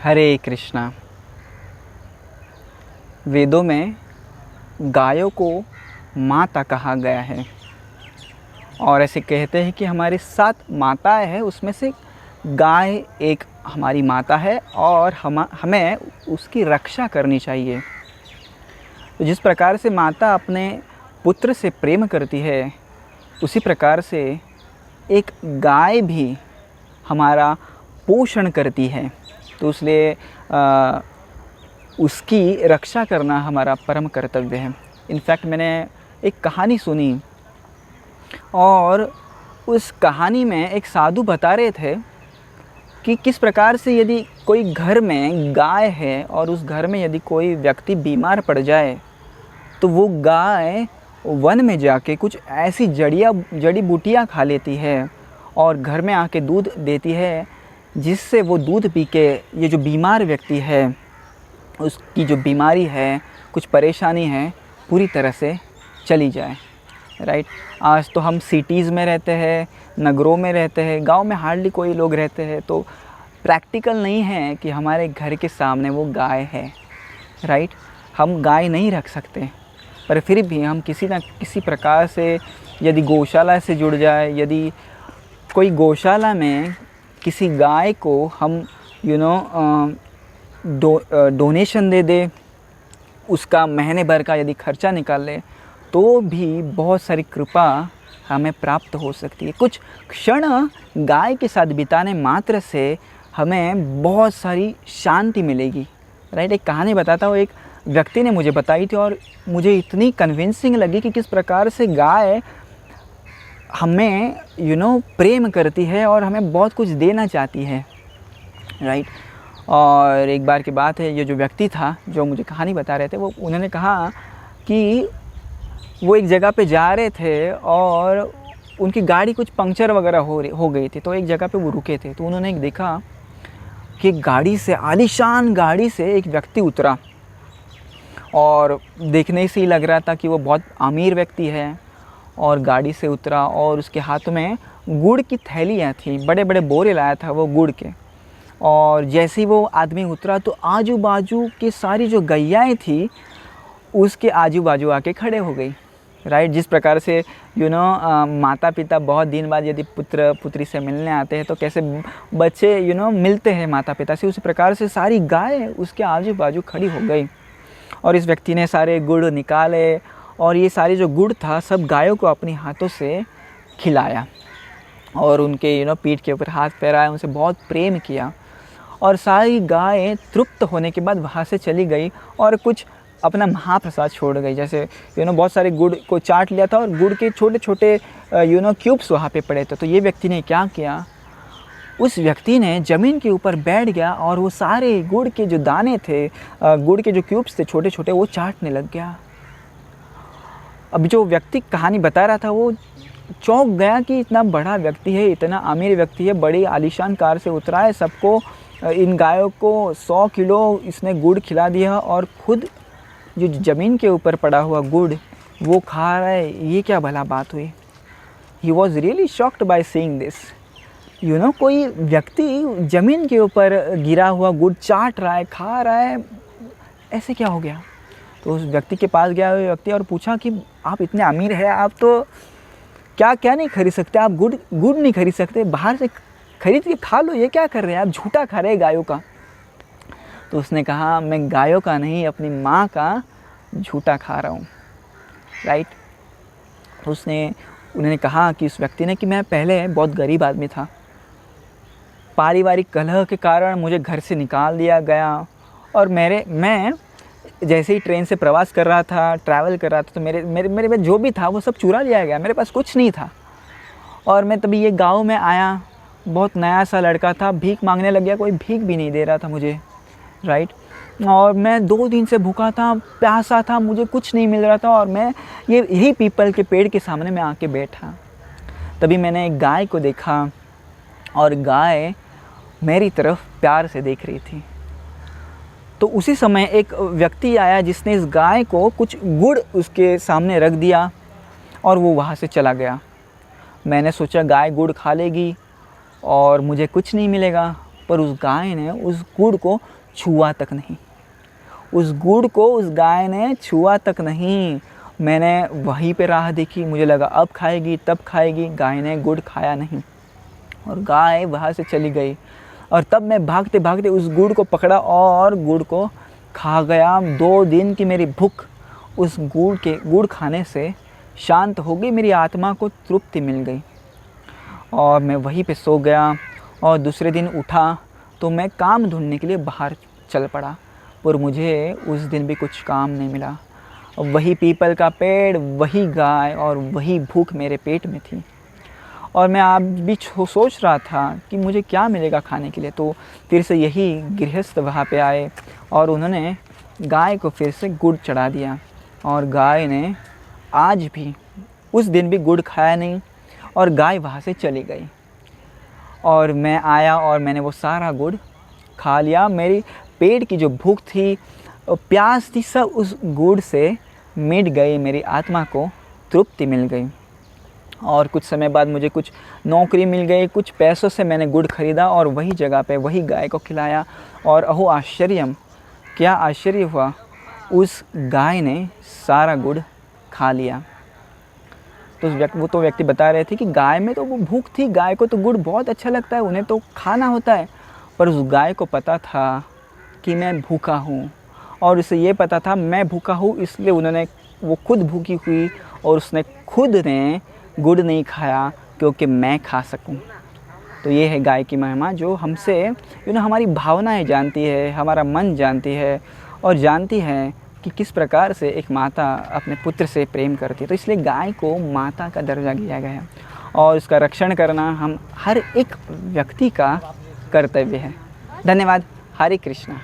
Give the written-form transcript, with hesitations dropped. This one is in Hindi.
हरे कृष्णा। वेदों में गायों को माता कहा गया है और ऐसे कहते हैं कि हमारी 7 माताएं हैं, उसमें से गाय एक हमारी माता है और हमें उसकी रक्षा करनी चाहिए। तो जिस प्रकार से माता अपने पुत्र से प्रेम करती है, उसी प्रकार से एक गाय भी हमारा पोषण करती है। तो इसलिए उसकी रक्षा करना हमारा परम कर्तव्य है। इनफैक्ट मैंने एक कहानी सुनी और उस कहानी में एक साधु बता रहे थे कि किस प्रकार से यदि कोई घर में गाय है और उस घर में यदि कोई व्यक्ति बीमार पड़ जाए तो वो गाय वन में जाके कुछ ऐसी जड़ी बूटियाँ खा लेती है और घर में आके दूध देती है, जिससे वो दूध पी के ये जो बीमार व्यक्ति है उसकी जो बीमारी है, कुछ परेशानी है, पूरी तरह से चली जाए। राइट। आज तो हम सिटीज़ में रहते हैं, नगरों में रहते हैं, गांव में हार्डली कोई लोग रहते हैं, तो प्रैक्टिकल नहीं है कि हमारे घर के सामने वो गाय है। राइट। हम गाय नहीं रख सकते, पर फिर भी हम किसी न किसी प्रकार से यदि गौशाला से जुड़ जाए, यदि कोई गौशाला में किसी गाय को हम डोनेशन दे दे, उसका महीने भर का यदि खर्चा निकाल ले, तो भी बहुत सारी कृपा हमें प्राप्त हो सकती है। कुछ क्षण गाय के साथ बिताने मात्र से हमें बहुत सारी शांति मिलेगी। राइट। एक कहानी बताता हूँ, एक व्यक्ति ने मुझे बताई थी और मुझे इतनी कन्विंसिंग लगी कि किस प्रकार से गाय हमें प्रेम करती है और हमें बहुत कुछ देना चाहती है। राइट। और एक बार की बात है, ये जो व्यक्ति था जो मुझे कहानी बता रहे थे, वो उन्होंने कहा कि वो एक जगह पे जा रहे थे और उनकी गाड़ी कुछ पंक्चर वगैरह हो गई थी। तो एक जगह पे वो रुके थे, तो उन्होंने देखा कि गाड़ी से, आलीशान गाड़ी से एक व्यक्ति उतरा और देखने से ही लग रहा था कि वो बहुत अमीर व्यक्ति है। और गाड़ी से उतरा और उसके हाथ में गुड़ की थैलियाँ थी, बड़े बड़े बोरे लाया था वो गुड़ के। और जैसे ही वो आदमी उतरा तो आजू बाजू की सारी जो गैयाएँ थी उसके आजू बाजू आके खड़े हो गई। राइट। जिस प्रकार से माता पिता बहुत दिन बाद यदि पुत्र पुत्री से मिलने आते हैं तो कैसे बच्चे मिलते हैं माता पिता से, उसी प्रकार से सारी गाय उसके आजू बाजू खड़ी हो गई। और इस व्यक्ति ने सारे गुड़ निकाले और ये सारी जो गुड़ था सब गायों को अपने हाथों से खिलाया और उनके पीठ के ऊपर हाथ फेराया, उनसे बहुत प्रेम किया। और सारी गायें तृप्त होने के बाद वहाँ से चली गई और कुछ अपना महाप्रसाद छोड़ गई। जैसे बहुत सारे गुड़ को चाट लिया था और गुड़ के छोटे छोटे क्यूब्स वहाँ पे पड़े थे। तो ये व्यक्ति ने क्या किया, उस व्यक्ति ने ज़मीन के ऊपर बैठ गया और वो सारे गुड़ के जो दाने थे, गुड़ के जो क्यूब्स थे छोटे छोटे, वो चाटने लग गया। अब जो व्यक्ति कहानी बता रहा था वो चौंक गया कि इतना बड़ा व्यक्ति है, इतना अमीर व्यक्ति है, बड़ी आलीशान कार से उतरा है, सबको, इन गायों को 100 किलो इसने गुड़ खिला दिया और खुद जो ज़मीन के ऊपर पड़ा हुआ गुड़ वो खा रहा है। ये क्या भला बात हुई। He was really shocked by seeing this. कोई व्यक्ति ज़मीन के ऊपर गिरा हुआ गुड़ चाट रहा है, खा रहा है, ऐसे क्या हो गया। तो उस व्यक्ति के पास गया वो व्यक्ति और पूछा कि आप इतने अमीर हैं, आप तो क्या क्या नहीं खरीद सकते, आप गुड़ नहीं खरीद सकते, बाहर से खरीद के खा लो, ये क्या कर रहे हैं आप, झूठा खा रहे हैं गायों का। तो उसने कहा, मैं गायों का नहीं, अपनी माँ का झूठा खा रहा हूँ। राइट। तो उन्होंने कहा कि उस व्यक्ति ने कि मैं पहले बहुत गरीब आदमी था, पारिवारिक कलह के कारण मुझे घर से निकाल दिया गया और मैं जैसे ही ट्रेन से प्रवास कर रहा था, ट्रैवल कर रहा था, तो मेरे में जो भी था वो सब चुरा लिया गया, मेरे पास कुछ नहीं था। और मैं तभी ये गाँव में आया, बहुत नया सा लड़का था, भीख मांगने लग गया, कोई भीख भी नहीं दे रहा था मुझे। राइट। और मैं 2 दिन से भूखा था, प्यासा था, मुझे कुछ नहीं मिल रहा था और मैं यही पीपल के पेड़ के सामने मैं आके बैठा। तभी मैंने एक गाय को देखा और गाय मेरी तरफ प्यार से देख रही थी। तो उसी समय एक व्यक्ति आया जिसने इस गाय को कुछ गुड़ उसके सामने रख दिया और वो वहाँ से चला गया। मैंने सोचा गाय गुड़ खा लेगी और मुझे कुछ नहीं मिलेगा, पर उस गाय ने उस गुड़ को छुआ तक नहीं। उस गुड़ को उस गाय ने छुआ तक नहीं। मैंने वहीं पे राह देखी, मुझे लगा अब खाएगी तब खाएगी, गाय ने गुड़ खाया नहीं और गाय वहाँ से चली गई। और तब मैं भागते भागते उस गुड़ को पकड़ा और गुड़ को खा गया। 2 दिन की मेरी भूख उस गुड़ खाने से शांत हो गई, मेरी आत्मा को तृप्ति मिल गई और मैं वहीं पे सो गया। और दूसरे दिन उठा तो मैं काम ढूंढने के लिए बाहर चल पड़ा, पर मुझे उस दिन भी कुछ काम नहीं मिला। वही पीपल का पेड़, वही गाय और वही भूख मेरे पेट में थी। और मैं आप भी सोच रहा था कि मुझे क्या मिलेगा खाने के लिए। तो फिर से यही गृहस्थ वहाँ पे आए और उन्होंने गाय को फिर से गुड़ चढ़ा दिया और गाय ने आज भी उस दिन भी गुड़ खाया नहीं और गाय वहाँ से चली गई। और मैं आया और मैंने वो सारा गुड़ खा लिया। मेरी पेट की जो भूख थी, प्यास थी, सब उस गुड़ से मिट गई। मेरी आत्मा को तृप्ति मिल गई। और कुछ समय बाद मुझे कुछ नौकरी मिल गई, कुछ पैसों से मैंने गुड़ खरीदा और वही जगह पे वही गाय को खिलाया। और अहो आश्चर्यम, क्या आश्चर्य हुआ, उस गाय ने सारा गुड़ खा लिया। तो वो तो व्यक्ति बता रहे थे कि गाय में तो वो भूख थी, गाय को तो गुड़ बहुत अच्छा लगता है, उन्हें तो खाना होता है। पर उस गाय को पता था कि मैं भूखा हूँ और उसे ये पता था मैं भूखा हूँ, इसलिए वो खुद भूखी हुई और उसने खुद ने गुड़ नहीं खाया क्योंकि मैं खा सकूं। तो ये है गाय की महिमा, जो हमसे हमारी भावनाएं जानती है, हमारा मन जानती है और जानती है कि किस प्रकार से एक माता अपने पुत्र से प्रेम करती है। तो इसलिए गाय को माता का दर्जा दिया गया है और उसका रक्षण करना हम हर एक व्यक्ति का कर्तव्य है। धन्यवाद। हरे कृष्णा।